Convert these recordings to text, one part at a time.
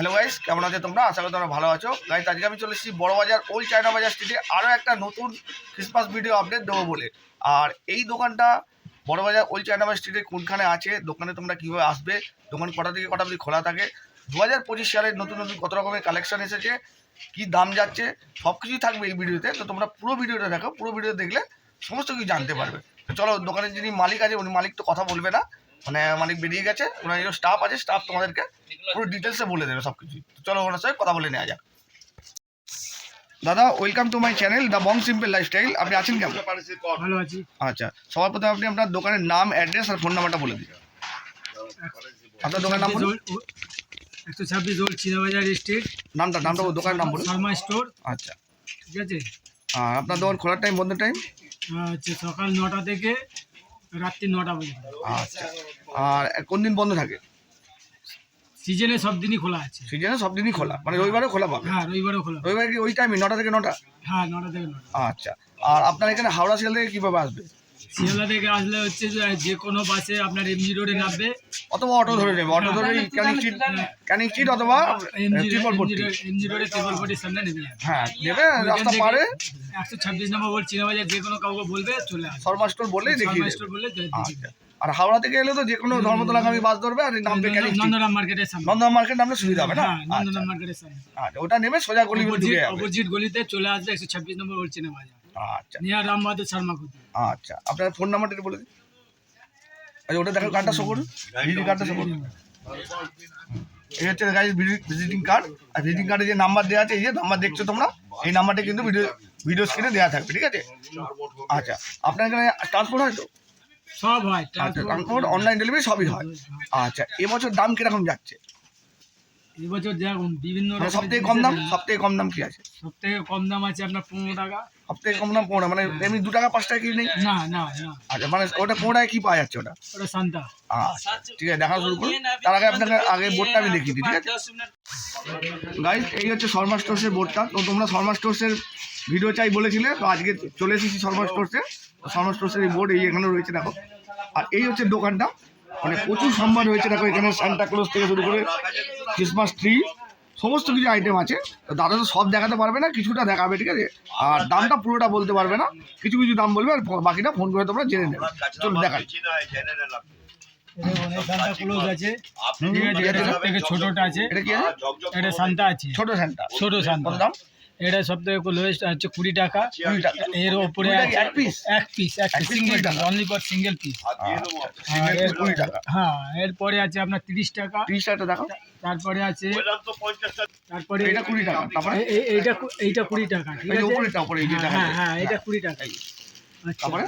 Hello guys, কেমন আছো তোমরা? আশা করি তোমরা ভালো আছো। গাইস, আজকে আমি চলে এসেছি বড়বাজার ওল্ড চায়না বাজার স্ট্রিটে আরও একটা নতুন ক্রিসমাস ভিডিও আপডেট দেবো বলে। আর এই দোকানটা বড়বাজার ওল্ড চায়না বাজার স্ট্রিটে কোনখানে আছে, দোকানে তোমরা কীভাবে আসবে, দোকান কটা থেকে কটা অবধি খোলা থাকে, 2025 সালের নতুন নতুন কত রকমের কালেকশন এসেছে, কী দাম যাচ্ছে, সব কিছুই থাকবে এই ভিডিওতে। তো তোমরা পুরো ভিডিওটা দেখো, পুরো ভিডিও দেখলে সমস্ত কিছু জানতে পারবে। তো চলো, দোকানের যিনি মালিক আছে, উনি মালিক তো কথা বলবে না, মানে মালিক বেরিয়ে গেছে, ওনার যে স্টাফ আছে, স্টাফ তোমাদেরকে পুরো ডিটেলসে বলে দেবে সব কিছু। চলো ওনার সাথে কথা বলে নেওয়া যাক। দাদা, welcome to my channel the Bong simple lifestyle. আপনি আছেন কেমন? ভালো আছি। আচ্ছা, সবার প্রথমে আপনি আপনার দোকানের নাম, অ্যাড্রেস আর ফোন নাম্বারটা বলে দিন। আপনার দোকানের নাম বলুন। 126 ওল্ড চীনাবাজার স্ট্রিট। নামটা দোকানের নাম বলুন। শর্মা স্টোর। আচ্ছা, ঠিক আছে। আর আপনার দোকান খোলার টাইম, বন্ধের টাইম? হচ্ছে সকাল 9টা থেকে রাত্রি 9টা পর্যন্ত। আচ্ছা, আর কোন দিন বন্ধ থাকে? সিজনে সব দিনই খোলা আছে। সিজনে সব দিনই খোলা, মানে রবিবারও খোলা পাবে? হ্যাঁ, রবিবারও খোলা। রবিবার কি ওই টাইমে 9টা থেকে 9টা? হ্যাঁ, 9টা থেকে 9টা। আচ্ছা, আর আপনার এখানে হাওড়া শিয়ালদা থেকে কীভাবে আসবে? শিয়ালদা থেকে আসলে হচ্ছে যে কোনো বাসে আপনার এমজি রোডে নামবে, অথবা অটো ধরে নেবে, অটো ধরে ক্যানিং স্ট্রিট অথবা ত্রিপলপট্টি। এমজি রোডে ত্রিপলপট্টির সামনে নেমে যাবে। হ্যাঁ, নেবে রাস্তা পারে 126 নম্বর ওল্ড চীনাবাজার যে কোনো কাউকে বলবে চলে আসবে। শর্মা স্টোর বললেই দেখিয়ে শর্মা দেবে। স্টোর বললে আচ্ছা, আর হাওড়া থেকে এলে তো যে কোনো ধর্মতলাগামী বাস ধরবে আর নামবে ক্যানিং স্ট্রিট। নন্দরাম মার্কেটের সামনে। নন্দন মার্কেট নামলে সুবিধা হবে না? হ্যাঁ, নন্দরাম মার্কেটের সামনে। আচ্ছা, ওটা নেবে সোজা গলি ঢুকে যাবে। অপোজিট গলিতে চলে আসবে 126 নম্বর ওল্ড চীনাবাজার। আচ্ছা নিয়ার রামবাহাদুর শর্মা কুটি। আচ্ছা, আপনার ফোন নাম্বারটা একটু বলে দিন। আচ্ছা, ওটা দেখো, কার্ডটা শো করুন, ভিজিটিং কার্ডটা শো করুন। এই হচ্ছে গাইজ ভিজিটিং কার্ড। আর ভিজিটিং কার্ডে যে নাম্বার দেওয়া আছে, এই যে নাম্বার দেখছো তোমরা, এই নাম্বারটা কিন্তু ভিডিও স্ক্রিনে দেওয়া থাকবে, ঠিক আছে? আচ্ছা, আপনার এখানে ট্রান্সপোর্ট হয় তো? সব হয়, আচ্ছা, ট্রান্সপোর্ট, অনলাইন ডেলিভারি সবই হয়। আচ্ছা, এবছর দাম কিরকম যাচ্ছে? এবছর দেখুন বিভিন্ন সব থেকে কম দাম, সব থেকে কম দাম কি আছে? সব থেকে কম দাম আছে আপনার 15 টাকা। সব থেকে কম দাম 15, মানে এমনি 2 টাকা 5 টাকা কি নেই? না না না, আচ্ছা, মানে ওটা 15 টাকায় কি পাওয়া যাচ্ছে ওটা? ওটা সান্তা। আচ্ছা, ঠিক আছে, দেখা শুরু করুন। তার আগে আপনাকে বোর্ডটা আমি দেখিয়ে দিই, ঠিক আছে? গাইজ, এই হচ্ছে শর্মা স্টোর্সের বোর্ডটা। তো তোমরা শর্মা স্টোর্সের ভিডিও চাই বলেছিলে, তো আজকে চলে এসেছি শর্মা স্টোর্সে। শর্মা স্টোর্সের এই বোর্ড এই এখানে রয়েছে, দেখো। আর এই হচ্ছে দোকানটা, মানে প্রচুর সম্মান রয়েছে, দেখো। এখানে সান্টা ক্লজ থেকে শুরু করে ক্রিসমাস ট্রি সমস্ত কিছু আইটেম আছে। তো দাদা তো সব দেখাতে পারবে না, কিছুটা দেখাবে, ঠিক আছে? আর দামটা পুরোটা বলতে পারবে না, কিছু কিছু দাম বলবে, আর বাকিটা ফোন করে তোমরা জেনে নেবে। চলো দেখাই। সান্তা ক্লজ আছে, ঠিক আছে। এটা সবথেকে ছোটটা আছে। এটা কি আছে? এটা সান্তা আছে, ছোট সান্টা। ছোট সান্তা। কত দাম? এটা সবথেকে লোয়েস্ট হচ্ছে 20 টাকা। 20 টাকা। এর উপরে এক পিস? এক পিস সিঙ্গেল টাকা, only for single piece. Single piece 20 টাকা। হ্যাঁ, এরপরে আছে আপনার 30 টাকা। 30 টাকা দেখো। তারপরে আছে, তারপরে এটা 20 টাকা। তারপরে এইটা 20 টাকা, ঠিক এই আছে। উপরেটা, উপরে এই যে টাকা। হ্যাঁ হ্যাঁ, এটা 20 টাকা। আচ্ছা, তারপরে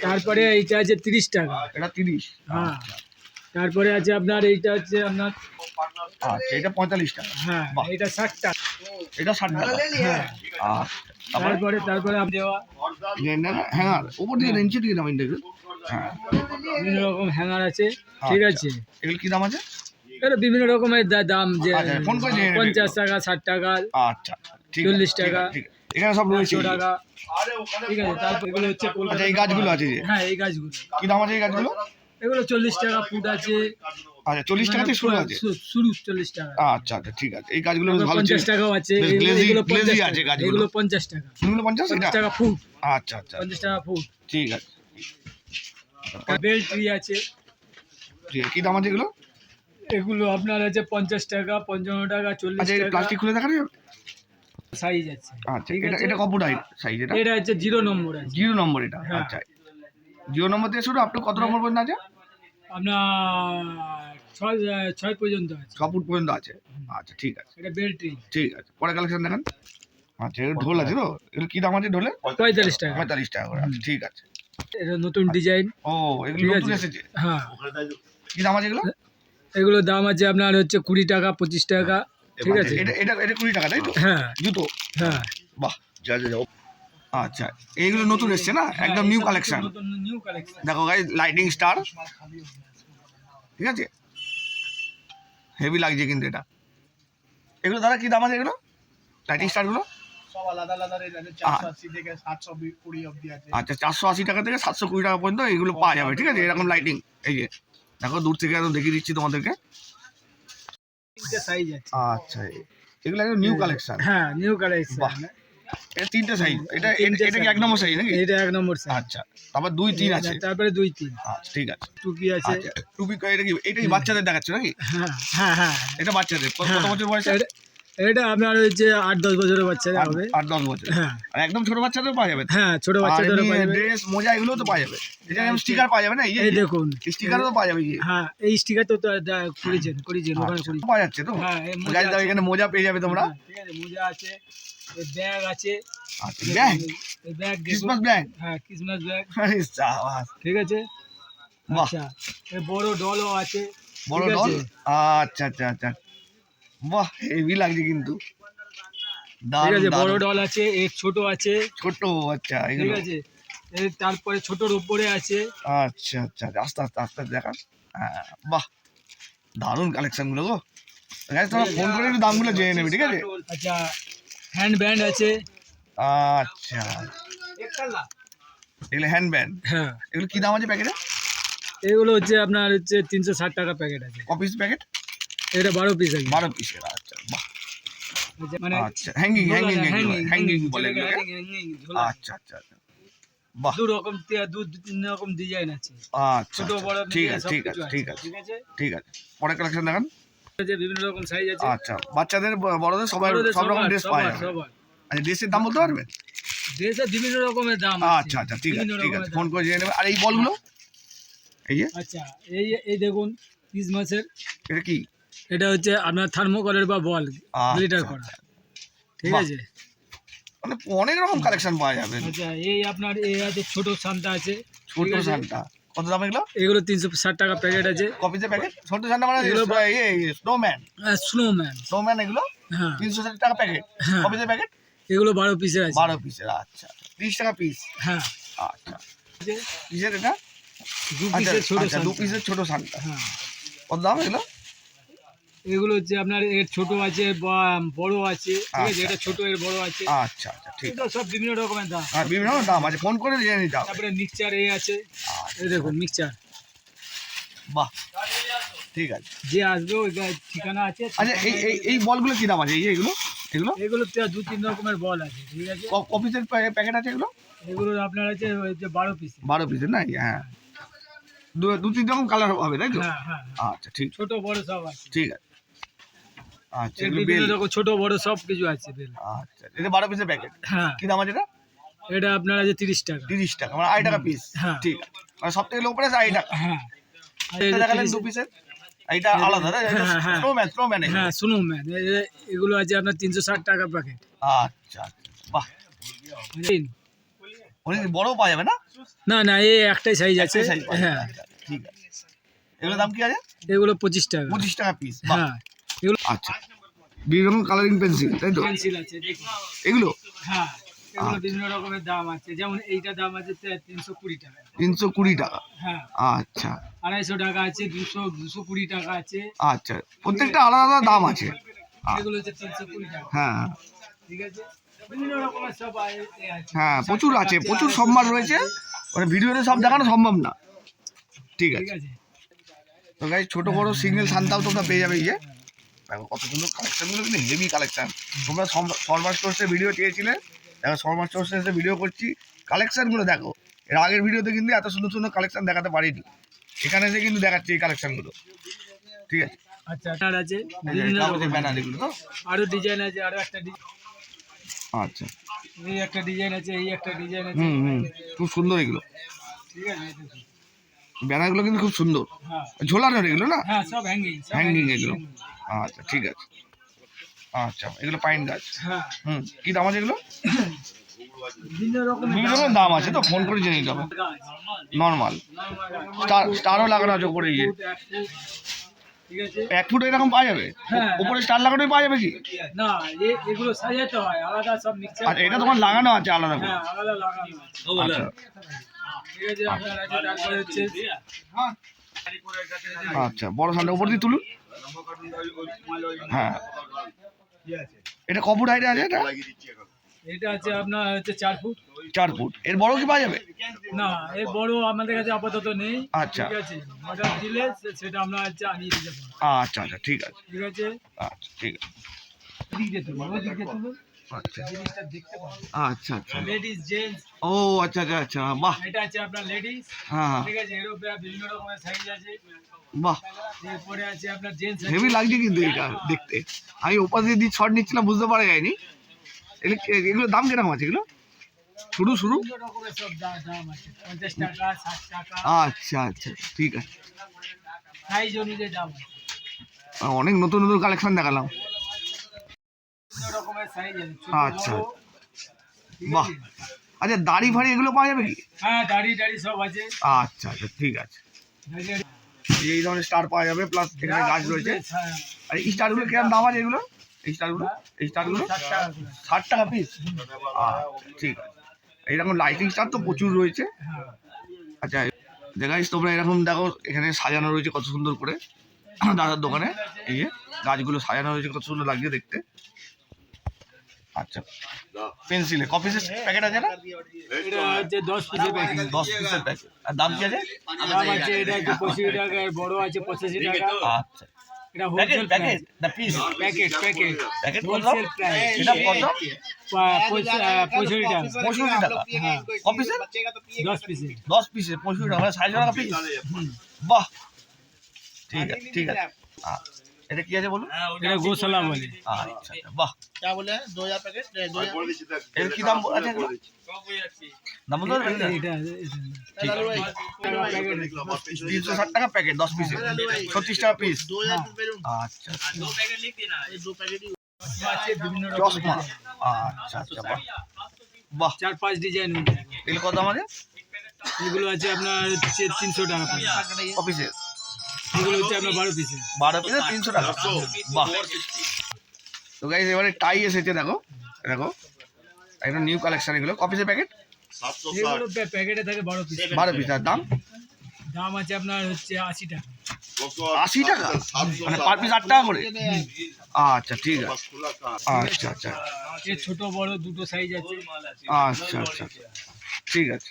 তারপরে এইটা আছে 30 টাকা। এটা 30। হ্যাঁ, তারপরে আছে আপনার এইটা হচ্ছে আপনার, আচ্ছা, এটা 45 টাকা। হ্যাঁ, বাহ। এটা 60 টাকা। এটা 60 টাকা। হ্যাঁ, তারপরে তারপরে আপনি দেওয়া হ্যাঁ, উপর দিকে নিচে দিকে দাম দেখুন। হ্যাঁ, বিভিন্ন রকম হ্যাঙ্গার আছে, ঠিক আছে। এগুলো কি দাম আছে? এটা বিভিন্ন রকমের দাম, যে আচ্ছা, ফোন করে জেনে নেবে। 50 টাকা, 60 টাকা, আচ্ছা, ঠিক আছে, 40 টাকা, ঠিক আছে। এখানে সব রয়েছে। 100 টাকা, ঠিক আছে। তারপর এগুলো হচ্ছে আচ্ছা, কলকাতা। এই গাছগুলো আছে যে, হ্যাঁ, এই গাছগুলো কি দাম আছে এই গাছগুলো? এগুলো 40 টাকা ফুট আছে। আচ্ছা, 40 টাকা থেকে শুরু আছে। শুরু 40 টাকা। আচ্ছা আচ্ছা, ঠিক আছে। এই গাছগুলো বেশ ভালো 50 টাকাও আছে। বেশ গ্লেজি এগুলো গ্লেজি 50 আছে টাকা। গাছগুলো। এগুলো 50 টাকা। এগুলো 50 এটা? 50 টাকা ফুট। আচ্ছা আচ্ছা, 50 টাকা ফুট। ঠিক আছে। বেল ট্রি আছে। ঠিক আছে, কি দাম আছে এগুলো? এগুলো আপনার আছে 50 টাকা, 55 টাকা, 40 আচ্ছা, এই টাকা। প্লাস্টিক খুলে দেখা যাবে? সাইজ আছে। আচ্ছা, ঠিক এটা আছে। এটা কত সাইজ? এটা এটা হচ্ছে 0 নম্বর আছে। 0 নম্বর এটা? হ্যাঁ। আচ্ছা, 0 নম্বর থেকে শুরু আপনি কত নম্বর পর্যন্ত আছে? আপনার 6 পর্যন্ত আছে। 6 ফুট পর্যন্ত আছে। আচ্ছা, ঠিক আছে, এটা বেল ট্রি। ঠিক আছে। পরে কালেকশন দেখান। আচ্ছা, এটা ঢোল আছে তো? এগুলো কি দাম আছে ঢোলে? 45 টাকা। 45 টাকা করে। আচ্ছা, ঠিক আছে। এটা নতুন ডিজাইন। ও, এগুলো ঠিক নতুন আছে। এসেছে? হ্যাঁ, কি দাম আছে এগুলো? এগুলো দাম আছে আপনার হচ্ছে 20 টাকা, 25 টাকা, ঠিক আছে। এটা এটা এটা 20 টাকা, তাই তো? হ্যাঁ জুতো? হ্যাঁ, বাহ, যা যা যাও। আচ্ছা, এইগুলো নতুন এসছে না, একদম নিউ কালেকশন। নতুন নিউ কালেকশন। দেখো গাইস, লাইটিং স্টার, ঠিক আছে, হেভি লাগছে কিন্তু এটা। এগুলো দাদা কি দাম আছে এগুলো, লাইটিং স্টারগুলো? সব আলাদা আলাদা রেট আছে। 480 থেকে 720 অবধি আছে। আচ্ছা, 480 টাকা থেকে 720 টাকা পর্যন্ত এগুলো পাওয়া যাবে, ঠিক আছে। এরকম লাইটিং, এই যে দেখো, দূর থেকে একদম দেখিয়ে দিচ্ছি তোমাদেরকে। তিনটে সাইজ আছে। আচ্ছা, এগুলো একদম নিউ কালেকশন। হ্যাঁ, নিউ কালেকশন। বাহ, এটা তিনটে সাইজ। এটা এটা কি 1 নম্বর সাইজ নাকি? এটা 1 নম্বর সাইজ। আচ্ছা, তারপর 2 3 আছে। তারপরে 2 3 আচ্ছা, ঠিক আছে। টুপি আছে। আচ্ছা, টুপি এটা কি এটাই বাচ্চাদের দেখাচ্ছ নাকি? হ্যাঁ হ্যাঁ হ্যাঁ। এটা বাচ্চাদের কত বছর বয়সে? এটা আপনার হচ্ছে 8-10 বছরের বাচ্চারা হবে। 8-10 বছর। হ্যাঁ আর একদম ছোট বাচ্চাদের পাওয়া যাবে? হ্যাঁ, ছোট বাচ্চাদের পাওয়া যাবে। ড্রেস মোজা এগুলো তো পাওয়া যাবে। এটা স্টিকার পাওয়া যাবে না? এই দেখুন, স্টিকারও তো পাওয়া যাবে। হ্যাঁ, এই স্টিকার তো করেছেন ওখানে আচ্ছা, করেছেন। পাওয়া যাচ্ছে তো? হ্যাঁ, এই মোজা গাইজ, আছে। এখানে মোজা পেয়ে যাবে তোমরা। হ্যাঁ, ঠিক আছে, মোজা আছে, এই ব্যাগ আছে। আচ্ছা, ব্যাগ, এই ব্যাগ দেখুন। Christmas bag. হ্যাঁ, ক্রিসমাস ব্যাগ। আরে সাবাস, ঠিক আছে। বাহ, আচ্ছা, এই বড় ডলও আছে। বড় ঠিক ডল। আছে? আচ্ছা আচ্ছা আচ্ছা, বাহ, হেভি লাগছে কিন্তু। ঠিক দারুণ আছে, বড় দারুণ। ডল আছে, এর ছোট আছে। ছোট, আচ্ছা, ঠিক এগুলো। আছে, এর তারপরে ছোটর উপরে আছে। আচ্ছা আচ্ছা, আস্তে আস্তে আস্তে দেখান। হ্যাঁ, বাহ, দারুণ কালেকশন গুলো গো। গাইজ, তোমরা ফোন করে একটু দামগুলো জেনে নেবে, ঠিক আছে? আচ্ছা, হ্যান্ড ব্যান্ড আছে। আচ্ছা, এগুলো হ্যান্ড ব্যান্ড। হ্যাঁ, এগুলো কি দাম আছে প্যাকেটে? এগুলো হচ্ছে আপনার হচ্ছে 360 টাকা প্যাকেট আছে। Copies packet? এটা 12 পিস আছে। 12 পিসের। আচ্ছা, বাহ, মানে আচ্ছা, হ্যাঙ্গিং হ্যাঙ্গিং হ্যাঙ্গিং বলে এগুলোকে। ঝোলা। আচ্ছা আচ্ছা আচ্ছা, বাহ, দু তিন রকম ডিজাইন আছে। আচ্ছা ছোট আচ্ছা, বড় ঠিক মিলিয়ে আছে সব ঠিক কিছু আছে আছে। ঠিক আছে ঠিক আছে, ঠিক আছে। পরে কালেকশন দেখান। যে বিভিন্ন রকম সাইজ আছে। আচ্ছা, বাচ্চাদের বড়দের সবাই বড়দের সব রকম সবার, ড্রেস পাওয়া যাবে। সবার। আচ্ছা, ড্রেসের দাম বলতে পারবে? ড্রেসের বিভিন্ন রকমের দাম আছে। আচ্ছা আচ্ছা, ঠিক আছে বিভিন্ন ঠিক আছে, রকমের ফোন দাম। করে জেনে নেবে। আর এই বলগুলো, এই যে আচ্ছা, এই দেখুন ক্রিসমাসের। এটা কি? এটা হচ্ছে আপনার থার্মোকলের বা বল গ্লিটার আচ্ছা, করা। ঠিক বাহ। আছে। মানে অনেক রকম কালেকশন পাওয়া যাবে। আচ্ছা, এই আপনার এই আছে ছোট সান্তা আছে। ছোট ঠিক আছে? সান্টা কত দাম এগুলো? এগুলো 360 টাকা প্যাকেট আছে। কপিসের প্যাকেট? ছোট সান্টা মানে এগুলো স্নোম্যান। স্নোম্যান। স্নোম্যান এগুলো হ্যাঁ 360 টাকা প্যাকেট। হ্যাঁ, কপিসের প্যাকেট? এগুলো 12 পিসের আছে। 12 পিসের। আচ্ছা, 30 টাকা পিস। হ্যাঁ, আচ্ছা, পিসের এটা? 2 আচ্ছা পিসের ছোট আচ্ছা, 2 সান্তা। পিসের ছোট সান্টা হ্যাঁ, কত দাম এগুলো? এগুলো হচ্ছে আপনার এর ছোট আছে বা বড় আছে। ঠিক আছে, আচ্ছা, এটা ছোট এর বড় আছে। আচ্ছা আচ্ছা, ঠিক আছে। এটা সব বিভিন্ন রকমের দাম। আর বিভিন্ন রকম দাম আছে, ফোন করে জেনে নিতে হবে। তারপরে মিক্সচার এই আছে। এই দেখুন মিক্সচার। বাহ, ঠিক আছে। যে আসবে ওই ঠিকানা আছে। আচ্ছা, এই বলগুলো কি দাম আছে? এই যে এগুলো এগুলো এগুলো 2-3 রকমের বল আছে। ঠিক আছে, কপিসের প্যাকেট আছে এগুলো? এগুলো আপনার আছে ওই যে 12 পিস। 12 পিসের না? হ্যাঁ, 2-3 রকম কালার হবে, তাই তো? হ্যাঁ হ্যাঁ, আচ্ছা, ঠিক ছোট বড় সব আছে। ঠিক আছে। আচ্ছা, এর এগুলো বিভিন্ন বেল। রকম ছোট বড় সব কিছু আছে বেল। আচ্ছা, এটা 12 পিসের প্যাকেট। হ্যাঁ, কি দাম আছে এটা? এটা আপনার আছে 30 টাকা। 30 টাকা, মানে 2.5 টাকা পিস। হ্যাঁ। ঠিক আছে, মানে সব থেকে লো প্রাইস 2.5 টাকা। হ্যাঁ, আর এটা এটা দেখালেন 2 30 পিসের। এটা আলাদা না? এটা হ্যাঁ, হ্যাঁ। স্নোম্যান হ্যাঁ, স্নোম্যান। এগুলো আছে আপনার 360 টাকা প্যাকেট। আচ্ছা আচ্ছা, বাহ, অনেক বড় পাওয়া যাবে না? না না, এই একটাই সাইজ আছে। একটাই size পাওয়া যাবে। হ্যাঁ, আচ্ছা, ঠিক আছে। এগুলোর দাম কি আছে? এগুলো 25 টাকা। 25 টাকা পিস। বাহ, হ্যাঁ, এগুলো আচ্ছা, বিভিন্ন রকম কালারিং পেন্সিল, তাই তো? পেন্সিল আছে দেখুন। এগুলো হ্যাঁ, এগুলো বিভিন্ন রকমের দাম আছে। যেমন এইটার দাম আছে 320 টাকা। 320 টাকা। হ্যাঁ, আচ্ছা 250 টাকা আছে, 220 টাকা আছে। আচ্ছা, প্রত্যেকটা আলাদা আলাদা দাম আছে। এগুলো হচ্ছে 320 টাকা। হ্যাঁ ঠিক আছে, বিভিন্ন রকমের সব আছে। হ্যাঁ, প্রচুর আছে, প্রচুর সম্মান রয়েছে। মানে ভিডিওতে সব দেখানো সম্ভব না। ঠিক ঠিক আছে। আছে, তো গাইস, ছোট বড় সিঙ্গেল সান্তাও তোমরা পেয়ে যাবে। ইয়ে দেখো কত সুন্দর কালেকশনগুলো, কিন্তু হেভি কালেকশন। তোমরা শর্মা স্টোর্সের ভিডিও চেয়েছিলে, দেখো শর্মা স্টোর্সের ভিডিও করছি। কালেকশনগুলো দেখো, এর আগের ভিডিওতে কিন্তু এত সুন্দর সুন্দর কালেকশন দেখাতে পারিনি। এখানে এসে কিন্তু দেখাচ্ছি এই কালেকশনগুলো। ঠিক আছে, আচ্ছা, আর আছে বিভিন্ন রকমের। ব্যানার এগুলো তো? আরো ডিজাইন আছে, আরো একটা আচ্ছা, এই একটা ডিজাইন আছে, এই একটা ডিজাইন আছে। হুম হুম, খুব সুন্দর এগুলো। ঠিক আছে, এই দেখুন। ব্যানারগুলো কিন্তু খুব সুন্দর, হ্যাঁ ঝোলানোর এগুলো না? হ্যাঁ, সব হ্যাঙ্গিং। হ্যাঙ্গিং এগুলো। আচ্ছা, ঠিক আছে। আচ্ছা, এগুলো পাইন গাছ। হ্যাঁ, হুম, কি দাম আছে এগুলো? বিভিন্ন রকমের বিভিন্ন রকমের দাম আছে, তো ফোন করে জেনে নিতে হবে। নর্মাল স্টারও লাগানো আছে উপরে। ইয়ে ঠিক আছে, 1 ফুট এরকম পাওয়া যাবে? হ্যাঁ। উপরে স্টার লাগানোই পাওয়া যাবে কি? না এগুলো সাজাতে হয় আলাদা, সব মিক্সচার। আর এটা তোমার লাগানো আছে আলাদা করে? হ্যাঁ, আলাদা লাগানো আছে। আচ্ছা ঠিক আছে, আপনার আছে। তারপরে হচ্ছে আচ্ছা, বড় সানটা উপর দিয়ে তুলুন। হ্যাঁ, এটা ক ফুট হাইটে আছে এটা? এটা আছে আপনার হচ্ছে 4 ফুট। 4 ফুট। এর বড় কি পাওয়া যাবে? না, এই বড় আমাদের কাছে আপাতত নেই। আচ্ছা। ঠিক আছে, অর্ডার দিলে সেটা আমরা হচ্ছে আনিয়ে দিতে পারবো। আচ্ছা আচ্ছা, ঠিক আছে। ঠিক আছে, আচ্ছা, ঠিক আছে। এদিক দিয়ে তুলুন, ওদিক দিয়ে তুলুন, আচ্ছা জিনিসটা দেখতে পাবো। আচ্ছা আচ্ছা। লেডিস জেন্টস, ও আচ্ছা আচ্ছা আচ্ছা, বাহ। এটা আছে আপনার লেডিস। হ্যাঁ, ঠিক আছে, এর উপরে বিভিন্ন রকমের সাইজ আছে। বাহ, এরপরে আছে আপনার জেন্টস। হেভি লাগছে কিন্তু এটা দেখতে। আমি ওপাশ দিয়ে শর্ট নিচ্ছিলাম, বুঝতে পারা যায়নি। এগুলো দাম কিরকম আছে এগুলো? শুরু বিভিন্ন রকমের সব দাম আছে, 50 টাকা, 60 টাকা, আচ্ছা আচ্ছা, ঠিক আছে। সাইজ অনুযায়ী দাম আছে। অনেক নতুন নতুন কালেকশন দেখালাম। বিভিন্ন রকমের সাইজ আছে, ছোট, আচ্ছা। বড়। ঠিক বাহ। আছে? আচ্ছা, দাড়ি ফাড়ি এগুলো পাওয়া যাবে কি? হ্যাঁ, দাড়ি সব আছে। আচ্ছা আচ্ছা, ঠিক আছে। এই ধরনের স্টার পাওয়া যাবে, প্লাস এখানে গাছ রয়েছে। হ্যাঁ, আর এই স্টারগুলো কিরকম দাম আছে এগুলো? এই স্টারগুলো 60 টাকা করে। 60 টাকা পিস। ঠিক আছে। এইরকম লাইটিং স্টার তো প্রচুর রয়েছে। হ্যাঁ, আচ্ছা গাইস, তোমরা এরকম দেখো, এখানে সাজানো রয়েছে কত সুন্দর করে দাদার দোকানে। এই যে গাছগুলো সাজানো রয়েছে, কত সুন্দর লাগছে দেখতে। আচ্ছা, পেন্সিলে ক পিসের প্যাকেট আছে না? এটা হচ্ছে 10 পিসের প্যাকেট। 10 পিসের প্যাকেট। আর দাম কি আছে? দাম আছে, এটা হচ্ছে 85 টাকা, এর বড় আছে 85 টাকা। আচ্ছা, এটা হোলসেল প্যাকেট প্রাইস। না পিস? প্যাকেট প্যাকেট কত? Wholesale price. এটা কত? 65 টাকা। 65 টাকা। হ্যাঁ, ক পিসের? 10 পিসের। 10 পিসের 65 টাকা, 60 টাকা পিস। বাহ, ঠিক আছে ঠিক আছে। এটা কি আছে বলুন? এটা গোশালা বলে। আচ্ছা আচ্ছা, বাহ। क्या बोले 2000 पैकेट 2000 এর কি দাম আছে এগুলো? দাম বলতে পারবেন না? এটা ঠিক আছে। भाई 360 টাকা প্যাকেট 10 পিসের, 36 টাকা পিস। 2000 रुपए আচ্ছা, दो पैकेट लिख देना ये दो पैकेट ही আছে বিভিন্ন চশমা। রকমের। আচ্ছা আচ্ছা, বাহ বাহ। 4-5 ডিজাইন। এগুলো কত দাম আছে? এগুলো আছে আপনার হচ্ছে 300 টাকা পিস। ক পিসের? এগুলো হচ্ছে আপনার 12 পিসের। 12 পিসের 300 টাকা। বাহ। তো গাইস, এবারে টাই এসেছে, দেখো দেখো, একদম নিউ কালেকশন। এগুলো ক পিসের প্যাকেট? এগুলো প্যাকেটে থাকে 12 পিস। 12 পিস। আর দাম? দাম আছে আপনার হচ্ছে 80 টাকা। 80 টাকা, মানে পার পিস 8 টাকা করে। আচ্ছা, ঠিক আছে। আচ্ছা আচ্ছা এর ছোট বড় দুটো সাইজ আছে। আচ্ছা আচ্ছা, ঠিক আছে।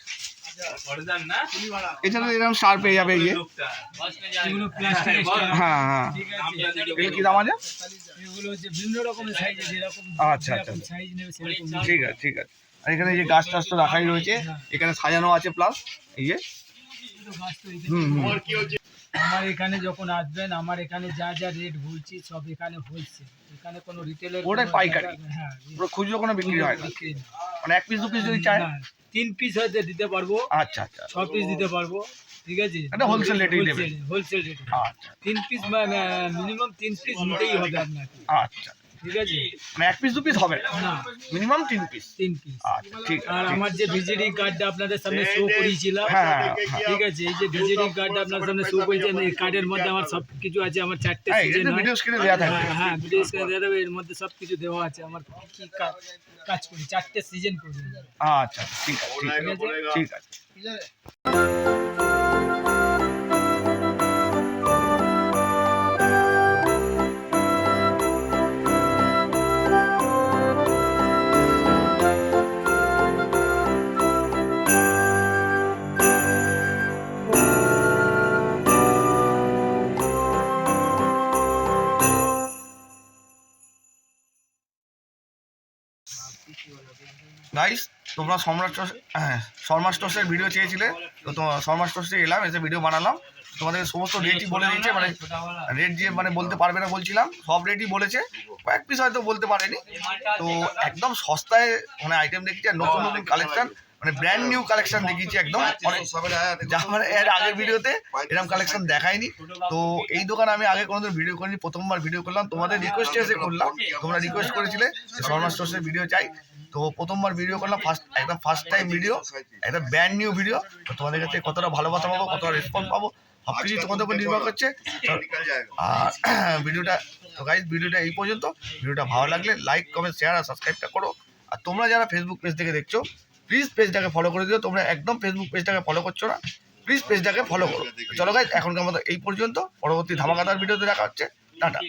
এছাড়া এরকম সার পেয়ে যাবে, এই যে। এগুলো প্লাস্টিক। হ্যাঁ হ্যাঁ, ঠিক আছে, এগুলো কি দাম আছে? এগুলো হচ্ছে বিভিন্ন রকমের সাইজ আছে, যেরকম আচ্ছা, আচ্ছা। যেরকম সাইজ নেবে সেরকম। ঠিক আছে ঠিক আছে। আর এখানে এই যে গাছ টাছ তো রাখাই রয়েছে, এখানে সাজানো আছে, প্লাস এই যে। হুম হুম। আমার এখানে যখন আসবেন, আমার এখানে যা যা রেট বলছি সব এখানে হোলসেল। এখানে কোনো রিটেলের ওটাই পাইকারি? হ্যাঁ, পুরো খুচরো কোনো বিক্রি হয় না? বিক্রি না। মানে 1 পিস 2 পিস যদি চায়? না, 3 পিস হয়তো দিতে পারবো, আচ্ছা আচ্ছা, 6 পিস দিতে পারবো। ঠিক আছে, এটা wholesale rate এই দেবে? Wholesale rate. আচ্ছা 3 পিস মিনিমাম 3 পিস নিতেই হবে আপনাকে। আচ্ছা, ঠিক আছে, মানে 1 পিস 2 পিস হবে না, না মিনিমাম 3 পিস। 3 পিস। আচ্ছা, ঠিক আর আছে। আমার যে ভিজিটিং কার্ডটা আপনাদের সামনে শো করিয়েছিলাম, হ্যাঁ হ্যাঁ হ্যাঁ। ঠিক আছে, এই যে ভিজিটিং কার্ডটা আপনার সামনে শো করেছেন, এই কার্ডের মধ্যে আমার সব কিছু আছে। আমার 4টে হ্যাঁ, এটা সিজন তো হয়। ভিডিও স্ক্রিনে দেওয়া থাকবে। হ্যাঁ হ্যাঁ, ভিডিও স্ক্রিনে দিয়ে দেবে, এর মধ্যে সব কিছু দেওয়া আছে। আমার কি কাজ করি, 4টে সিজন করি। আচ্ছা, ঠিক আছে ঠিক আছে। किधर है গাইস, তোমরা শর্মা স্টোর্সের ভিডিও চেয়েছিলে, তো শর্মা স্টোর্সে এলাম, এসে ভিডিও বানালাম। তোমাদের সমস্ত রেটই বলে দিয়েছে, মানে রেট যে মানে বলতে পারবে না বলছিলাম, সব রেটই বলেছে। কয়েক পিস হয়তো বলতে পারেনি। তো একদম সস্তায় মানে আইটেম দেখিয়েছি, আর নতুন নতুন কালেকশন, মানে ব্র্যান্ড নিউ কালেকশন দেখিয়েছি একদম। যা মানে এর আগের ভিডিওতে এরকম কালেকশন দেখায়নি। তো এই দোকানে আমি আগে কোনোদিন ভিডিও করিনি, প্রথমবার ভিডিও করলাম। তোমাদের রিকোয়েস্টে এসে করলাম, তোমরা রিকোয়েস্ট করেছিলে যে শর্মা স্টোর্সের ভিডিও চাই। তো প্রথমবার ভিডিও করলাম, একদম ফার্স্ট টাইম ভিডিও, একটা ব্র্যান্ড নিউ ভিডিও। তো তোমাদের কাছে কতটা ভালোবাসা পাবো, কতটা রেসপন্স পাবো, সব কিছু তোমাদের উপর নির্ভর করছে। আর ভিডিওটা, তো গাইজ ভিডিওটা এই পর্যন্ত। ভিডিওটা ভালো লাগলে লাইক কমেন্ট শেয়ার আর সাবস্ক্রাইবটা করো। আর তোমরা যারা ফেসবুক পেজ থেকে দেখছো, প্লিজ পেজটাকে ফলো করে দিও। তোমরা একদম ফেসবুক পেজটাকে ফলো করছো না, প্লিজ পেজটাকে ফলো করো। চলো গাইজ, এখনকার মতো এই পর্যন্ত। পরবর্তী ধামাকাদার ভিডিওতে দেখা হচ্ছে। টাটা।